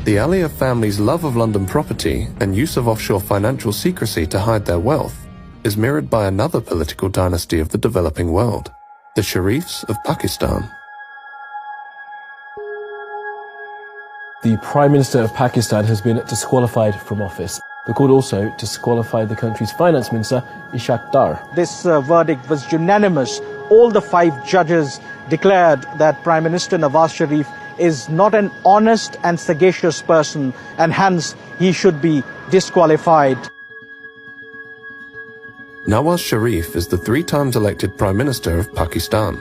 The Alia family's love of London property and use of offshore financial secrecy to hide their wealth is mirrored by another political dynasty of the developing world, the Sharifs of Pakistan. The Prime Minister of Pakistan has been disqualified from office. The court also disqualified the country's finance minister, Ishaq Dar. This verdict was unanimous. All the 5 judges declared that Prime Minister Nawaz Sharif is not an honest and sagacious person, and hence he should be disqualified. Nawaz Sharif is the 3 times elected Prime Minister of Pakistan.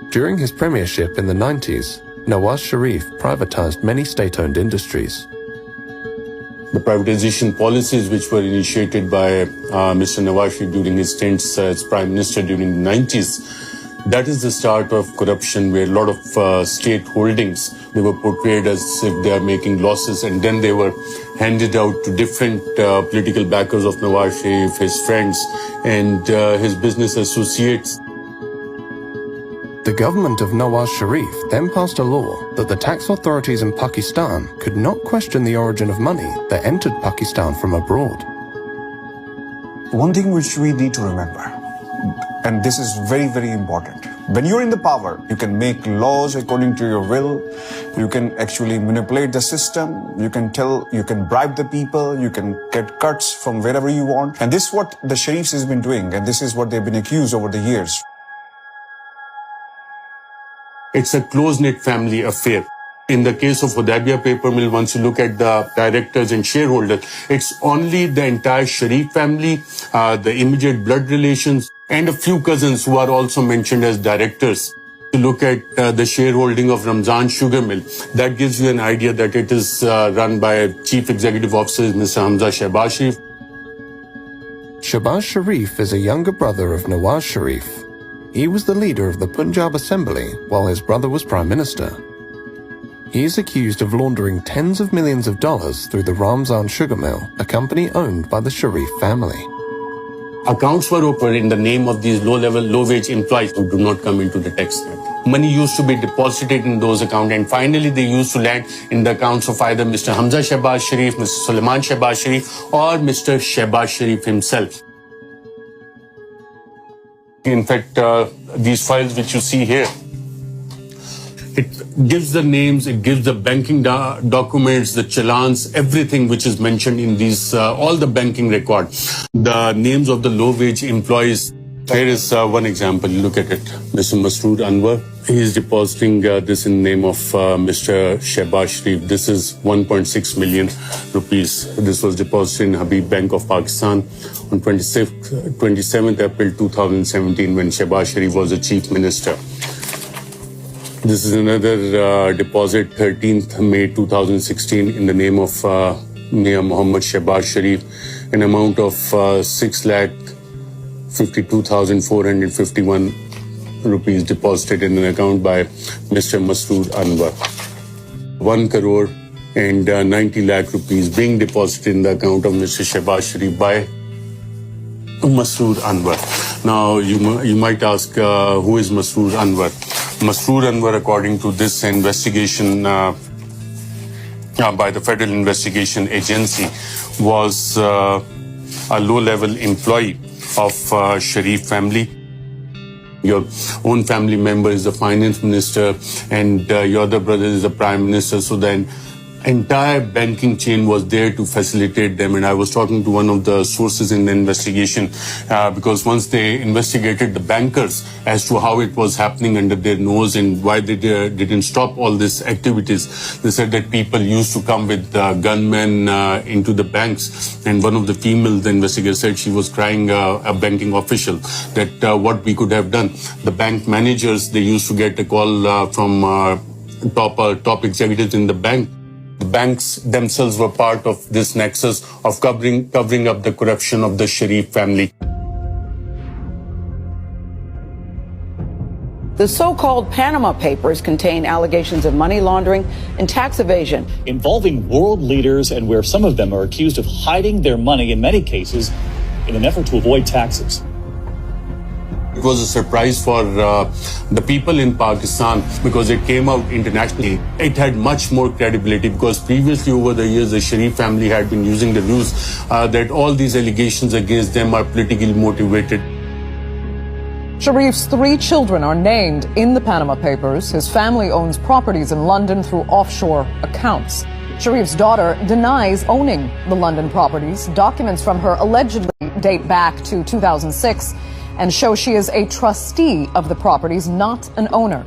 During his premiership in the 90s, Nawaz Sharif privatized many state-owned industries. The privatization policies which were initiated by Mr. Nawaz Sharif during his stints as Prime Minister during the 90s, that is the start of corruption, where a lot of state holdings, they were portrayed as if they are making losses, and then they were handed out to different political backers of Nawaz Sharif, his friends and his business associates. The government of Nawaz Sharif then passed a law that the tax authorities in Pakistan could not question the origin of money that entered Pakistan from abroad. One thing which we need to remember, and this is very, very important. When you're in the power, you can make laws according to your will. You can actually manipulate the system. You can bribe the people. You can get cuts from wherever you want. And this is what the Sharifs has been doing. And this is what they've been accused over the years. It's a close-knit family affair. In the case of Hudaybiyah paper mill, once you look at the directors and shareholders, it's only the entire Sharif family, the immediate blood relations, and a few cousins who are also mentioned as directors. To look at the shareholding of Ramzan Sugar Mill, that gives you an idea that it is run by Chief Executive Officer Mr. Hamza Shehbaz Sharif. Shehbaz Sharif is a younger brother of Nawaz Sharif. He was the leader of the Punjab Assembly while his brother was Prime Minister. He is accused of laundering tens of millions of dollars through the Ramzan Sugar Mill, a company owned by the Sharif family. Accounts were opened in the name of these low-level, low-wage employees who do not come into the tax net. Money used to be deposited in those accounts, and finally they used to land in the accounts of either Mr. Hamza Shehbaz Sharif, Mr. Sulaiman Shehbaz Sharif, or Mr. Shehbaz Sharif himself. In fact, these files which you see here, it gives the names, it gives the banking documents, the challans, everything which is mentioned in these, all the banking record. The names of the low-wage employees. Here is one example. Look at it. Mr. Masroor Anwar. He is depositing this in the name of Mr. Shehbaz Sharif. This is 1.6 million rupees. This was deposited in Habib Bank of Pakistan on 27th April 2017 when Shehbaz Sharif was the Chief Minister. This is another deposit, 13th May 2016, in the name of Mia Muhammad Shehbaz Sharif, an amount of 6,52,451 rupees deposited in an account by Mr. Masroor Anwar. 1 crore and 90 lakh rupees being deposited in the account of Mr. Shehbaz Sharif by Masroor Anwar. Now, you might ask, who is Masroor Anwar? Masroor Anwar, according to this investigation by the Federal Investigation Agency, was a low-level employee of Sharif family. Your own family member is the finance minister and your other brother is the prime minister. So then entire banking chain was there to facilitate them. And I was talking to one of the sources in the investigation because once they investigated the bankers as to how it was happening under their nose and why they didn't stop all these activities, they said that people used to come with gunmen into the banks. And one of the female investigators said she was crying a banking official that what we could have done. The bank managers, they used to get a call from top executives in the bank. The banks themselves were part of this nexus of covering up the corruption of the Sharif family. The so-called Panama Papers contain allegations of money laundering and tax evasion, involving world leaders, and where some of them are accused of hiding their money in many cases in an effort to avoid taxes. It was a surprise for the people in Pakistan because it came out internationally. It had much more credibility because previously over the years, the Sharif family had been using the news that all these allegations against them are politically motivated. Sharif's 3 children are named in the Panama Papers. His family owns properties in London through offshore accounts. Sharif's daughter denies owning the London properties. Documents from her allegedly date back to 2006 and show she is a trustee of the properties, not an owner.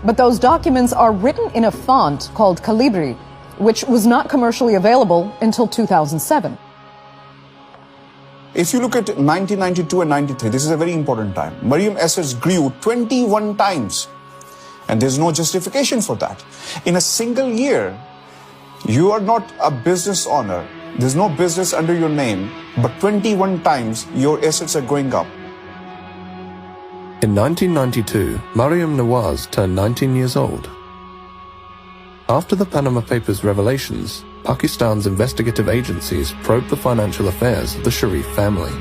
But those documents are written in a font called Calibri, which was not commercially available until 2007. If you look at 1992 and 93, this is a very important time. Mariam assets grew 21 times. And there's no justification for that. In a single year, you are not a business owner. There's no business under your name, but 21 times your assets are going up. In 1992, Mariam Nawaz turned 19 years old. After the Panama Papers revelations, Pakistan's investigative agencies probed the financial affairs of the Sharif family.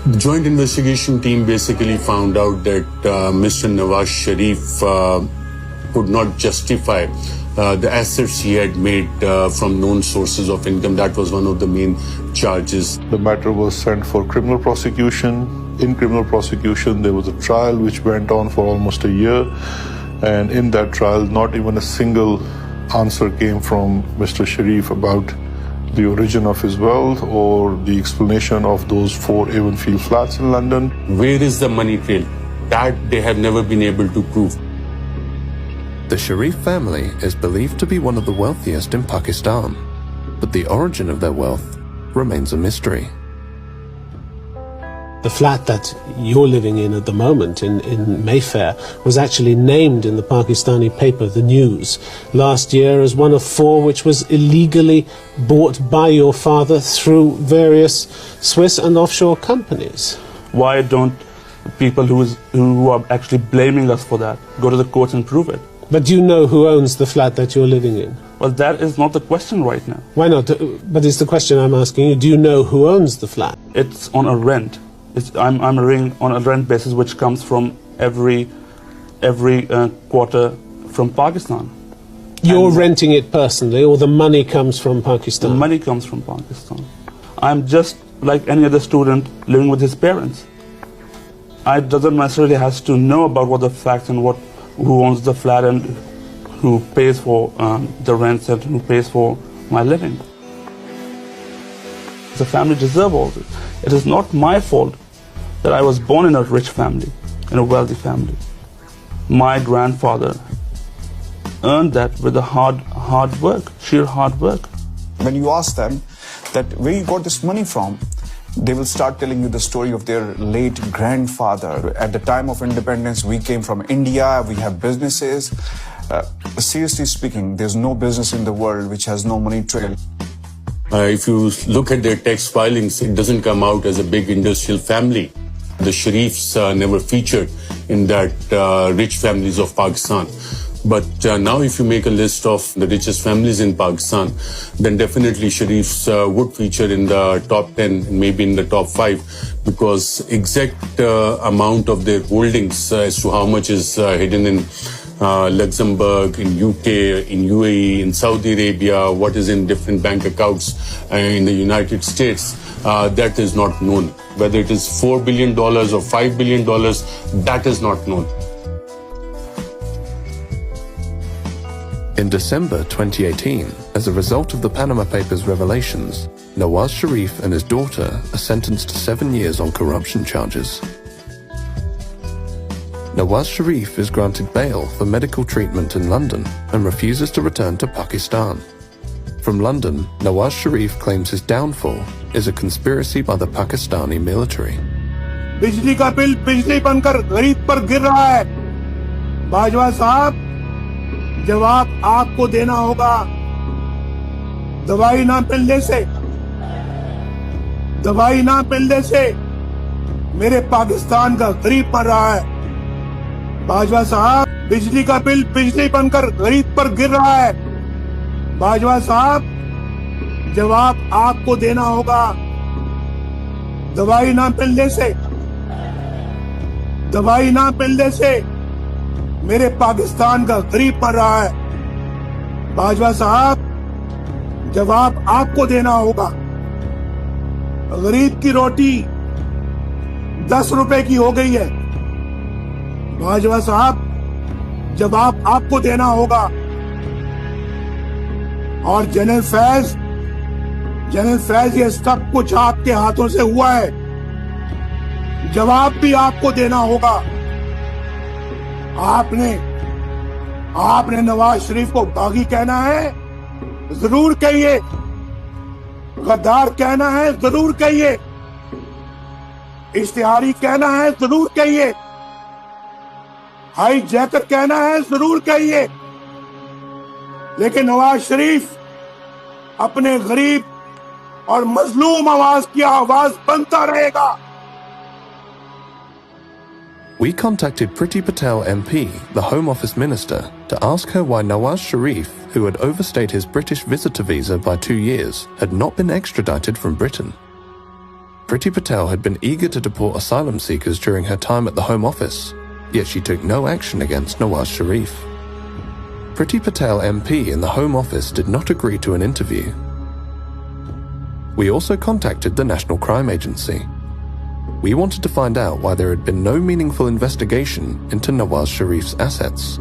The joint investigation team basically found out that Mr. Nawaz Sharif could not justify the assets he had made from known sources of income. That was one of the main charges. The matter was sent for criminal prosecution. In criminal prosecution, there was a trial which went on for almost a year. And in that trial, not even a single answer came from Mr. Sharif about the origin of his wealth or the explanation of those 4 Avonfield flats in London. Where is the money trail? That they have never been able to prove. The Sharif family is believed to be one of the wealthiest in Pakistan, but the origin of their wealth remains a mystery. The flat that you're living in at the moment in Mayfair was actually named in the Pakistani paper, The News, last year as one of 4 which was illegally bought by your father through various Swiss and offshore companies. Why don't people who are actually blaming us for that go to the courts and prove it? But do you know who owns the flat that you're living in? Well, that is not the question right now. Why not? But it's the question I'm asking you. Do you know who owns the flat? It's on a rent. I'm living on a rent basis which comes from every quarter from Pakistan. You're renting it personally, or the money comes from Pakistan? The money comes from Pakistan. I'm just like any other student living with his parents. I doesn't necessarily has to know about what the facts and who owns the flat and who pays for the rents and who pays for my living. The family deserves all this. It is not my fault that I was born in a rich family, in a wealthy family. My grandfather earned that with a hard work, sheer hard work. When you ask them that where you got this money from, they will start telling you the story of their late grandfather. At the time of independence, we came from India, we have businesses. Seriously speaking, there's no business in the world which has no money trail. If you look at their tax filings, it doesn't come out as a big industrial family. The Sharifs never featured in that rich families of Pakistan. But now if you make a list of the richest families in Pakistan, then definitely Sharifs would feature in the top 10, maybe in the top 5, because exact amount of their holdings as to how much is hidden in Luxembourg, in UK, in UAE, in Saudi Arabia, what is in different bank accounts in the United States, that is not known. Whether it is $4 billion or $5 billion, that is not known. In December 2018, as a result of the Panama Papers revelations, Nawaz Sharif and his daughter are sentenced to 7 years on corruption charges. Nawaz Sharif is granted bail for medical treatment in London and refuses to return to Pakistan. From London, Nawaz Sharif claims his downfall is a conspiracy by the Pakistani military. बिजली का bill बिजली बनकर गरीब पर गिर रहा है। बाजवा साहब, जवाब आपको देना होगा। दवाई ना मिलने से मेरे पाकिस्तान का गरीब मर रहा है। बाजवा साहब, बिजली का बिल बिजली बनकर गरीब पर गिर रहा है। बाजवा साहब, जवाब आपको देना होगा। दवाई ना मिलने से दवाई ना मिलने से मेरे पाकिस्तान का गरीब मर रहा है। बाजवा साहब, जवाब आपको देना होगा। गरीब की रोटी 10 रुपए की हो गई है। बाजवा साहब, जवाब आपको देना होगा। और जनरल फैज, ये सब कुछ आपके हाथों से हुआ है। जवाब भी आपको देना होगा। आपने नवाज शरीफ को बागी कहना है, जरूर कहिए। गद्दार कहना है, जरूर कहिए। इश्तिहारी कहना है, जरूर कहिए। हाई जैकर कहना है, जरूर कहिए। लेकिन नवाज शरीफ अपने गरीब और मजलूम आवाज की आवाज बनता रहेगा। We contacted Priti Patel MP, the Home Office Minister, to ask her why Nawaz Sharif, who had overstayed his British visitor visa by 2 years, had not been extradited from Britain. Priti Patel had been eager to deport asylum seekers during her time at the Home Office, yet she took no action against Nawaz Sharif. Priti Patel MP in the Home Office did not agree to an interview. We also contacted the National Crime Agency. We wanted to find out why there had been no meaningful investigation into Nawaz Sharif's assets.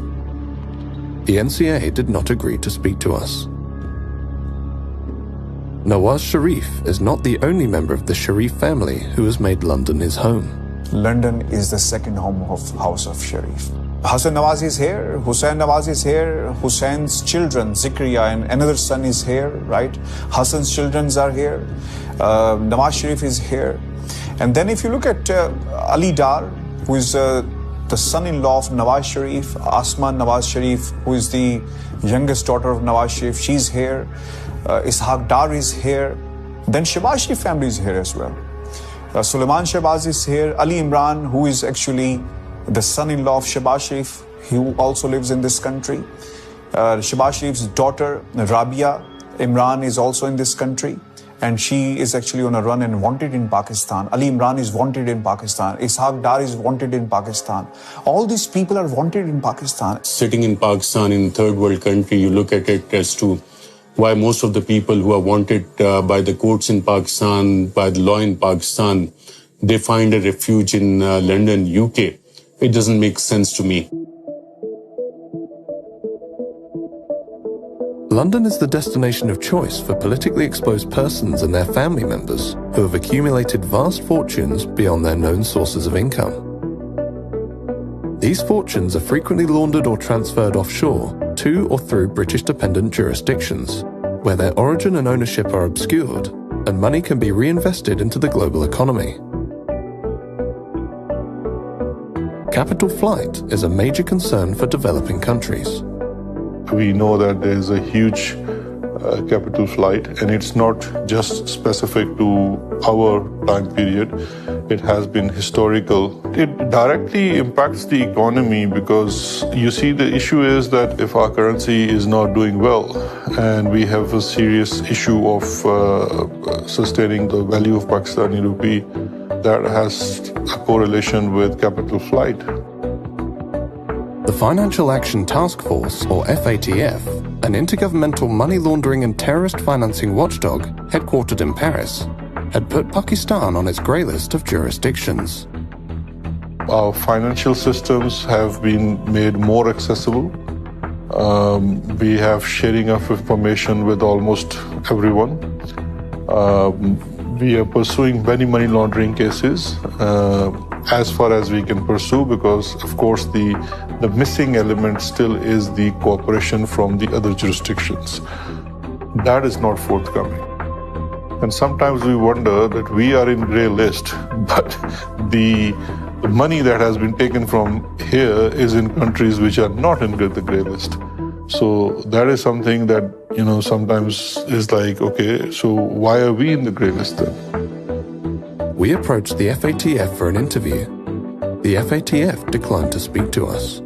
The NCA did not agree to speak to us. Nawaz Sharif is not the only member of the Sharif family who has made London his home. London is the second home of House of Sharif. Hassan Nawaz is here, Hussein Nawaz is here, Hussein's children, Zikriya and another son is here, right? Hassan's children are here, Nawaz Sharif is here. And then if you look at Ali Dar, who is the son-in-law of Nawaz Sharif, Asma Nawaz Sharif, who is the youngest daughter of Nawaz Sharif, she's here. Ishaq Dar is here. Then Shehbaz Sharif family is here as well. Sulaiman Shehbaz is here. Ali Imran, who is actually the son-in-law of Shehbaz Sharif, who also lives in this country. Shehbaz Sharif's daughter, Rabia Imran, is also in this country. And she is actually on a run and wanted in Pakistan. Ali Imran is wanted in Pakistan. Ishaq Dar is wanted in Pakistan. All these people are wanted in Pakistan. Sitting in Pakistan, in a third world country, you look at it as to why most of the people who are wanted by the courts in Pakistan, by the law in Pakistan, they find a refuge in London, UK. It doesn't make sense to me. London is the destination of choice for politically exposed persons and their family members who have accumulated vast fortunes beyond their known sources of income. These fortunes are frequently laundered or transferred offshore to or through British dependent jurisdictions, where their origin and ownership are obscured, and money can be reinvested into the global economy. Capital flight is a major concern for developing countries. We know that there is a huge capital flight, and it's not just specific to our time period. It has been historical. It directly impacts the economy because you see the issue is that if our currency is not doing well and we have a serious issue of sustaining the value of Pakistani rupee, that has a correlation with capital flight. The Financial Action Task Force, or FATF, an intergovernmental money laundering and terrorist financing watchdog headquartered in Paris, had put Pakistan on its grey list of jurisdictions. Our financial systems have been made more accessible. We have sharing of information with almost everyone. We are pursuing many money laundering cases as far as we can pursue, because of course the missing element still is the cooperation from the other jurisdictions. That is not forthcoming. And sometimes we wonder that we are in grey list, but the money that has been taken from here is in countries which are not in the grey list. So that is something that, sometimes is like, okay, so why are we in the grey list then? We approached the FATF for an interview. The FATF declined to speak to us.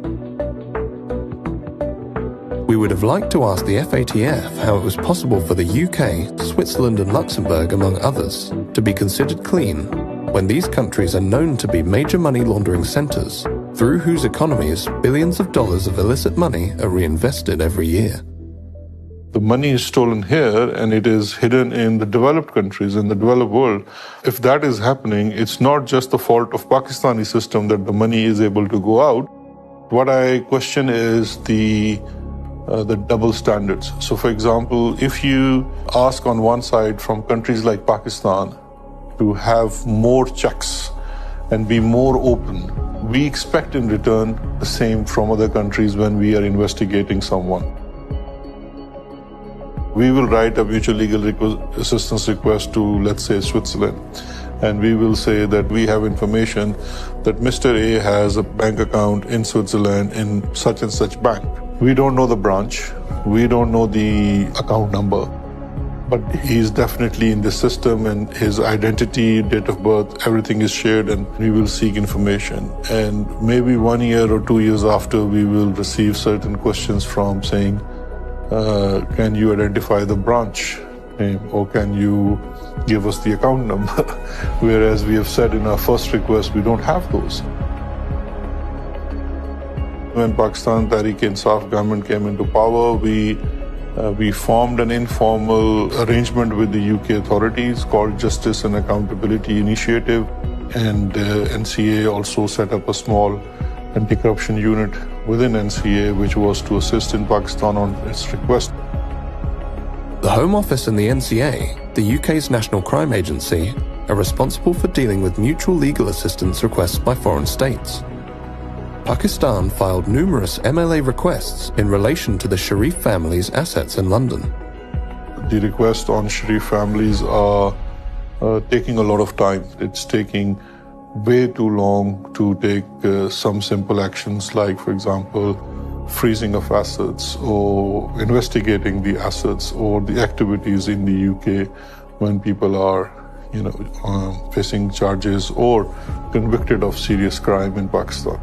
We would have liked to ask the FATF how it was possible for the UK, Switzerland and Luxembourg, among others, to be considered clean when these countries are known to be major money laundering centers, through whose economies billions of dollars of illicit money are reinvested every year. The money is stolen here and it is hidden in the developed countries, in the developed world. If that is happening, it's not just the fault of Pakistani system that the money is able to go out. What I question is the double standards. So for example, if you ask on one side from countries like Pakistan to have more checks and be more open, we expect in return the same from other countries when we are investigating someone. We will write a mutual legal assistance request to, let's say, Switzerland, and we will say that we have information that Mr. A has a bank account in Switzerland in such and such bank. We don't know the branch, we don't know the account number, but he's definitely in the system and his identity, date of birth, everything is shared, and we will seek information. And maybe 1 year or 2 years after, we will receive certain questions from saying, can you identify the branch name, or can you give us the account number? Whereas we have said in our first request, we don't have those. When Pakistan Tehreek-e-Insaf government came into power, we formed an informal arrangement with the UK authorities called Justice and Accountability Initiative, and NCA also set up a small anti-corruption unit within NCA, which was to assist in Pakistan on its request. The Home Office and the NCA, the UK's national crime agency, are responsible for dealing with mutual legal assistance requests by foreign states. Pakistan filed numerous MLA requests in relation to the Sharif family's assets in London. The requests on Sharif families are taking a lot of time. It's taking way too long to take some simple actions like, for example, freezing of assets or investigating the assets or the activities in the UK when people are, facing charges or convicted of serious crime in Pakistan.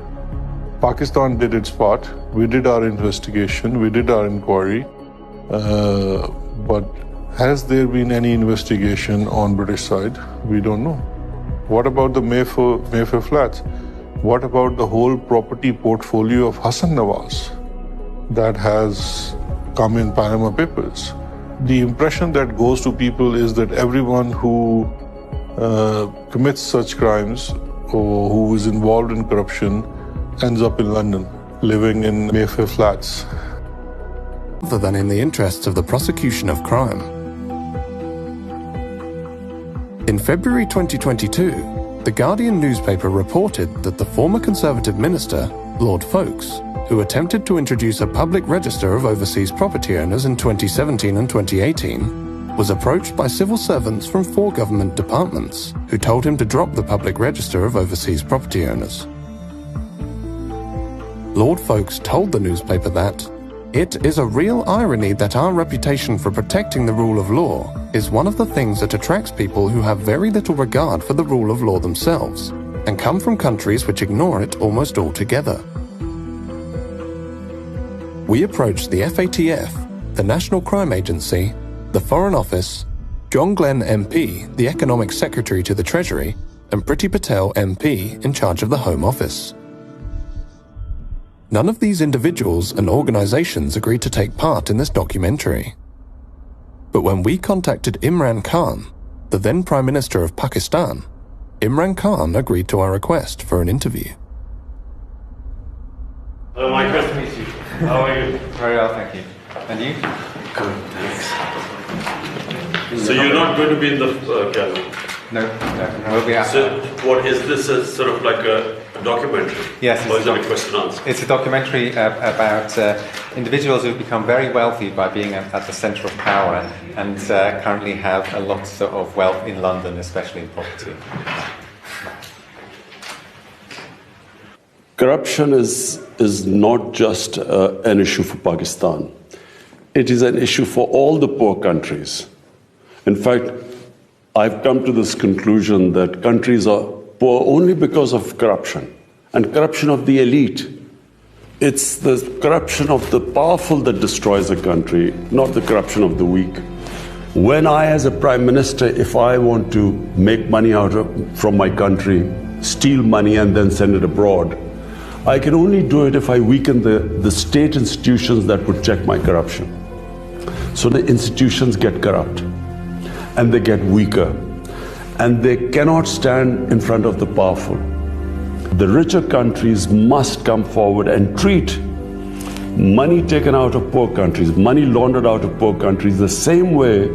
Pakistan did its part. We did our investigation, we did our inquiry, but has there been any investigation on British side? We don't know. What about the Mayfair flats? What about the whole property portfolio of Hassan Nawaz that has come in Panama Papers? The impression that goes to people is that everyone who commits such crimes or who is involved in corruption ends up in London, living in Mayfair flats. Rather than in the interests of the prosecution of crime. In February 2022, The Guardian newspaper reported that the former Conservative minister, Lord Foulkes, who attempted to introduce a public register of overseas property owners in 2017 and 2018, was approached by civil servants from 4 government departments who told him to drop the public register of overseas property owners. Lord Foulkes told the newspaper that it is a real irony that our reputation for protecting the rule of law is one of the things that attracts people who have very little regard for the rule of law themselves and come from countries which ignore it almost altogether. We approached the FATF, the National Crime Agency, the Foreign Office, John Glenn MP, the Economic Secretary to the Treasury, and Priti Patel MP in charge of the Home Office. None of these individuals and organizations agreed to take part in this documentary. But when we contacted Imran Khan, the then Prime Minister of Pakistan, Imran Khan agreed to our request for an interview. Hello, Michael. Nice to meet you. How are you? Very well, thank you. And you? Good, thanks. So you're not going to be in the gallery? No, we'll be out. So what is this, sort of like a documentary? Yes. Or is it a question and answer? It's a documentary about individuals who've become very wealthy by being at the centre of power and currently have a lot of wealth in London, especially in property. Corruption is not just an issue for Pakistan. It is an issue for all the poor countries. In fact, I've come to this conclusion that countries are poor only because of corruption, and corruption of the elite. It's the corruption of the powerful that destroys a country, not the corruption of the weak. When I, as a prime minister, if I want to make money from my country, steal money and then send it abroad, I can only do it if I weaken the state institutions that would check my corruption. So the institutions get corrupt and they get weaker and they cannot stand in front of the powerful. The richer countries must come forward and treat money taken out of poor countries, money laundered out of poor countries, the same way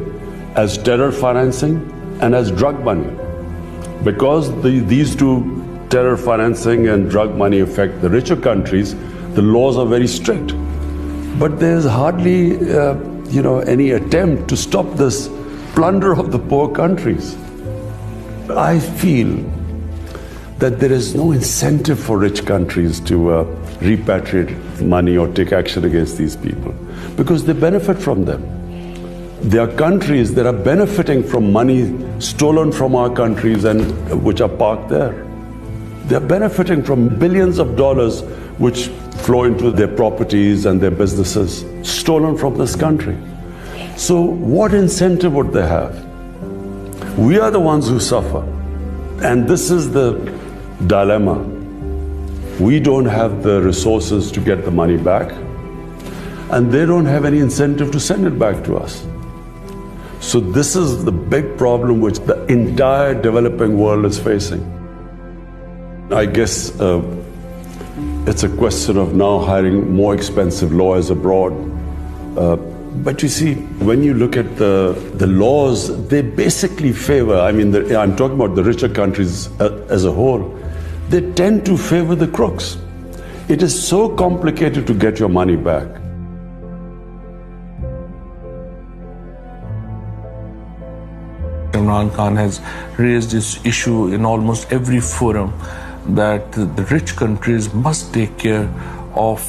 as terror financing and as drug money. Because these two, terror financing and drug money, affect the richer countries, the laws are very strict. But there's hardly any attempt to stop this plunder of the poor countries. I feel that there is no incentive for rich countries to repatriate money or take action against these people because they benefit from them. There are countries that are benefiting from money stolen from our countries and which are parked there. They're benefiting from billions of dollars which flow into their properties and their businesses, stolen from this country. So what incentive would they have? We are the ones who suffer. And this is the dilemma. We don't have the resources to get the money back, and they don't have any incentive to send it back to us. So this is the big problem which the entire developing world is facing. I guess it's a question of now hiring more expensive lawyers abroad. But you see, when you look at the laws, they basically favor, I'm talking about the richer countries as a whole, they tend to favor the crooks. It is so complicated to get your money back. Imran Khan has raised this issue in almost every forum that the rich countries must take care of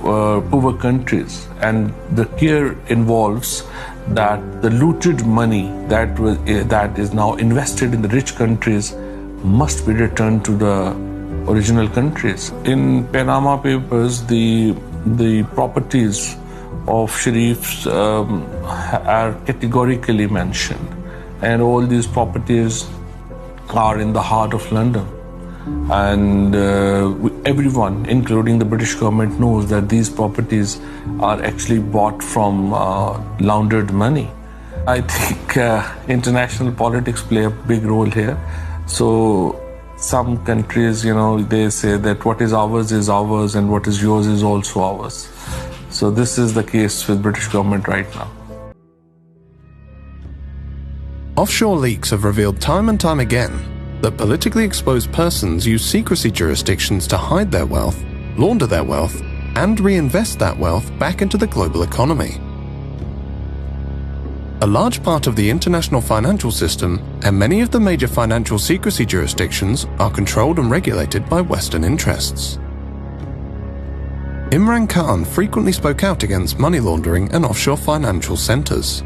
poor countries, and the care involves that the looted money that is now invested in the rich countries must be returned to the original countries. In Panama Papers, the properties of Sharifs are categorically mentioned, and all these properties are in the heart of London. And everyone, including the British government, knows that these properties are actually bought from laundered money. I think international politics play a big role here. So some countries, they say that what is ours and what is yours is also ours. So this is the case with British government right now. Offshore leaks have revealed time and time again that politically exposed persons use secrecy jurisdictions to hide their wealth, launder their wealth, and reinvest that wealth back into the global economy. A large part of the international financial system and many of the major financial secrecy jurisdictions are controlled and regulated by Western interests. Imran Khan frequently spoke out against money laundering and offshore financial centers.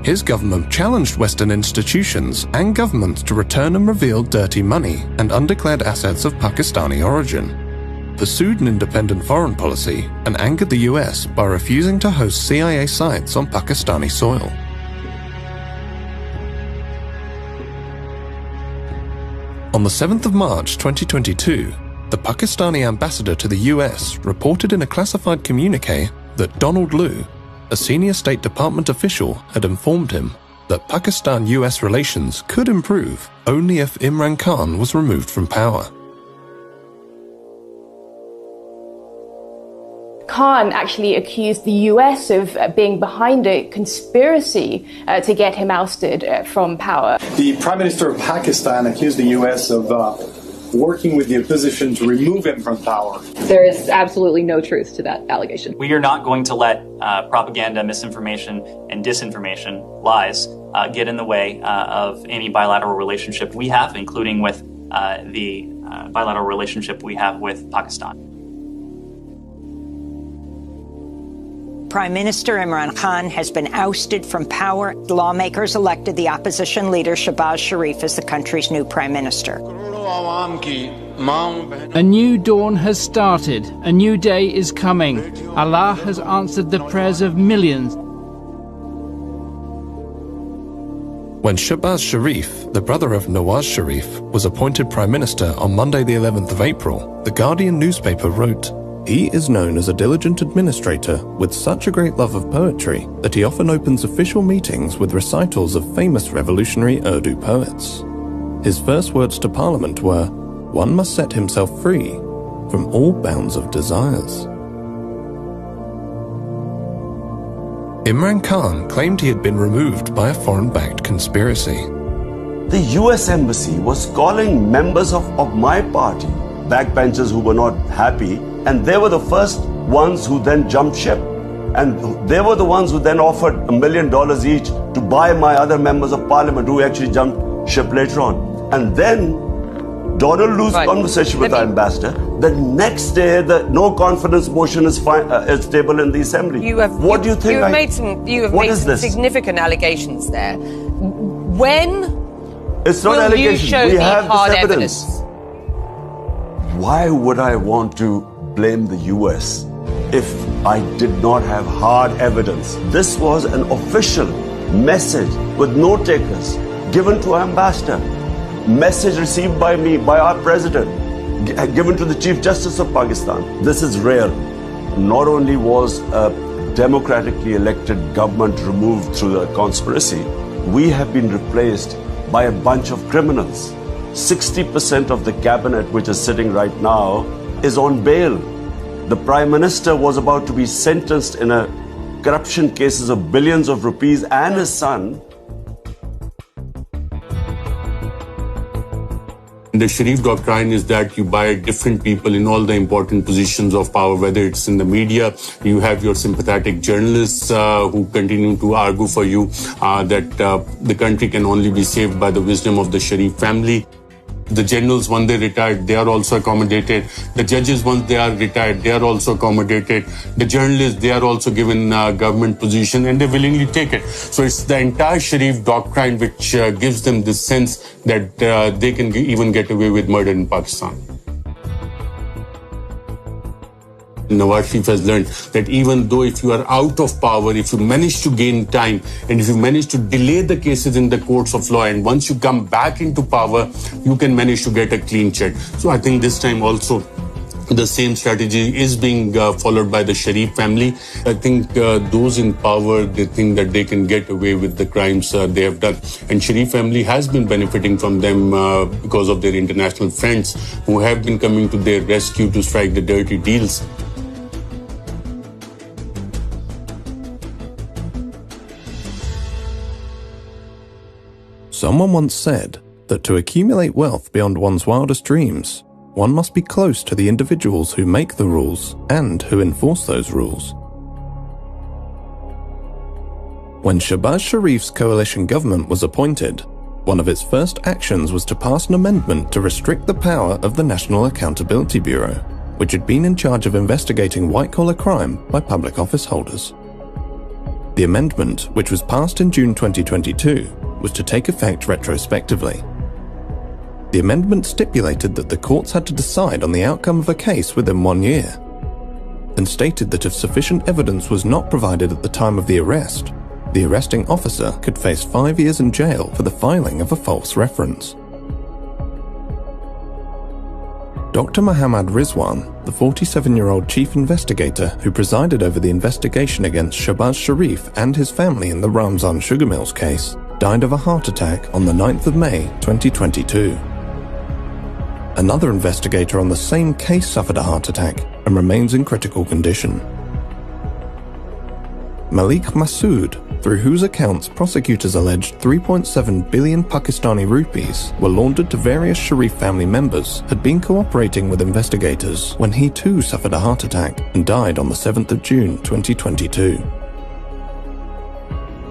His government challenged Western institutions and governments to return and reveal dirty money and undeclared assets of Pakistani origin, pursued an independent foreign policy, and angered the US by refusing to host CIA sites on Pakistani soil. On the 7th of March 2022, the Pakistani ambassador to the US reported in a classified communique that Donald Lu, a senior State Department official, had informed him that Pakistan-US relations could improve only if Imran Khan was removed from power. Khan actually accused the US of being behind a conspiracy to get him ousted from power. The Prime Minister of Pakistan accused the US of working with the opposition to remove him from power. There is absolutely no truth to that allegation. We are not going to let propaganda, misinformation, and disinformation, lies, get in the way of any bilateral relationship we have, including with the bilateral relationship we have with Pakistan. Prime Minister Imran Khan has been ousted from power. Lawmakers elected the opposition leader Shehbaz Sharif as the country's new prime minister. A new dawn has started. A new day is coming. Allah has answered the prayers of millions. When Shahbaz Sharif, the brother of Nawaz Sharif, was appointed Prime Minister on Monday the 11th of April, the Guardian newspaper wrote, "He is known as a diligent administrator with such a great love of poetry that he often opens official meetings with recitals of famous revolutionary Urdu poets. His first words to Parliament were, 'One must set himself free from all bounds of desires.'" Imran Khan claimed he had been removed by a foreign-backed conspiracy. The US Embassy was calling members of my party backbenchers who were not happy, and they were the first ones who then jumped ship. And they were the ones who then offered $1 million each to buy my other members of parliament who actually jumped ship later on. And then Donald Lu's conversation with the ambassador, the next day the no confidence motion is tabled in the assembly. What do you think? You have made some significant allegations there. When it's not will allegations. You show we me have hard this evidence. Why would I want to blame the US if I did not have hard evidence? This was an official message with note takers given to our ambassador. Message received by me, by our president, given to the Chief Justice of Pakistan. This is rare. Not only was a democratically elected government removed through the conspiracy, we have been replaced by a bunch of criminals. 60% of the cabinet, which is sitting right now, is on bail. The Prime Minister was about to be sentenced in a corruption cases of billions of rupees, and his son. The Sharif doctrine is that you buy different people in all the important positions of power, whether it's in the media, you have your sympathetic journalists who continue to argue for you that the country can only be saved by the wisdom of the Sharif family. The generals, when they retired, they are also accommodated. The judges, once they are retired, they are also accommodated. The journalists, they are also given government position and they willingly take it. So it's the entire Sharif doctrine which gives them this sense that they can even get away with murder in Pakistan. Nawaz Sharif has learned that even though if you are out of power, if you manage to gain time and if you manage to delay the cases in the courts of law, and once you come back into power, you can manage to get a clean check. So I think this time also the same strategy is being followed by the Sharif family. I think those in power, they think that they can get away with the crimes they have done. And Sharif family has been benefiting from them because of their international friends who have been coming to their rescue to strike the dirty deals. Someone once said that to accumulate wealth beyond one's wildest dreams, one must be close to the individuals who make the rules and who enforce those rules. When Shahbaz Sharif's coalition government was appointed, one of its first actions was to pass an amendment to restrict the power of the National Accountability Bureau, which had been in charge of investigating white-collar crime by public office holders. The amendment, which was passed in June 2022, was to take effect retrospectively. The amendment stipulated that the courts had to decide on the outcome of a case within 1 year, and stated that if sufficient evidence was not provided at the time of the arrest, the arresting officer could face 5 years in jail for the filing of a false reference. Dr. Muhammad Rizwan, the 47-year-old chief investigator who presided over the investigation against Shahbaz Sharif and his family in the Ramzan Sugar Mills case, died of a heart attack on the 9th of May 2022. Another investigator on the same case suffered a heart attack and remains in critical condition. Malik Masood, through whose accounts prosecutors alleged 3.7 billion Pakistani rupees were laundered to various Sharif family members, had been cooperating with investigators when he too suffered a heart attack and died on the 7th of June 2022.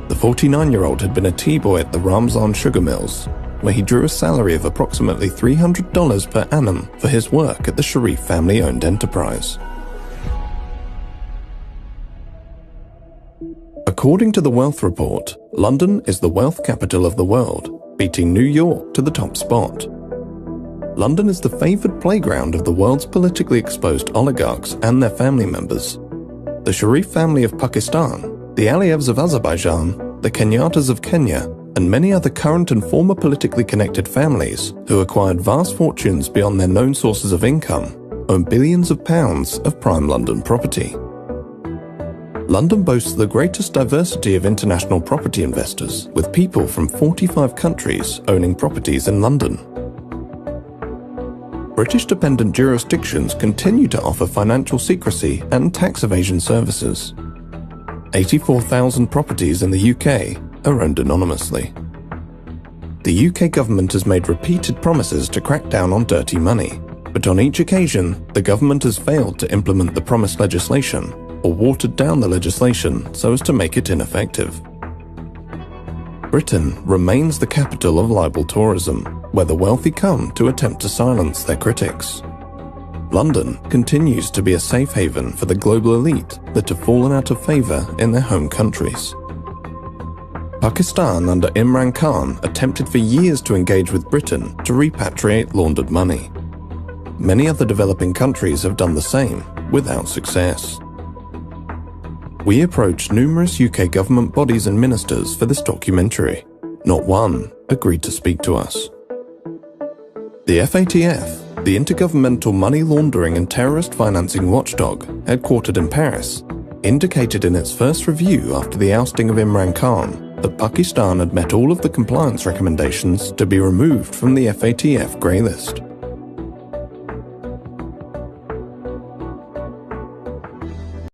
The 49-year-old had been a tea-boy at the Ramzan Sugar Mills, where he drew a salary of approximately $300 per annum for his work at the Sharif family-owned enterprise. According to the Wealth Report, London is the wealth capital of the world, beating New York to the top spot. London is the favoured playground of the world's politically exposed oligarchs and their family members. The Sharif family of Pakistan, the Aliyevs of Azerbaijan, the Kenyatas of Kenya, and many other current and former politically connected families who acquired vast fortunes beyond their known sources of income own billions of pounds of prime London property. London boasts the greatest diversity of international property investors, with people from 45 countries owning properties in London. British dependent jurisdictions continue to offer financial secrecy and tax evasion services. 84,000 properties in the UK are owned anonymously. The UK government has made repeated promises to crack down on dirty money, but on each occasion, the government has failed to implement the promised legislation or watered down the legislation so as to make it ineffective. Britain remains the capital of libel tourism, where the wealthy come to attempt to silence their critics. London continues to be a safe haven for the global elite that have fallen out of favour in their home countries. Pakistan under Imran Khan attempted for years to engage with Britain to repatriate laundered money. Many other developing countries have done the same, without success. We approached numerous UK government bodies and ministers for this documentary. Not one agreed to speak to us. The FATF, the Intergovernmental Money Laundering and Terrorist Financing Watchdog, headquartered in Paris, indicated in its first review after the ousting of Imran Khan that Pakistan had met all of the compliance recommendations to be removed from the FATF grey list.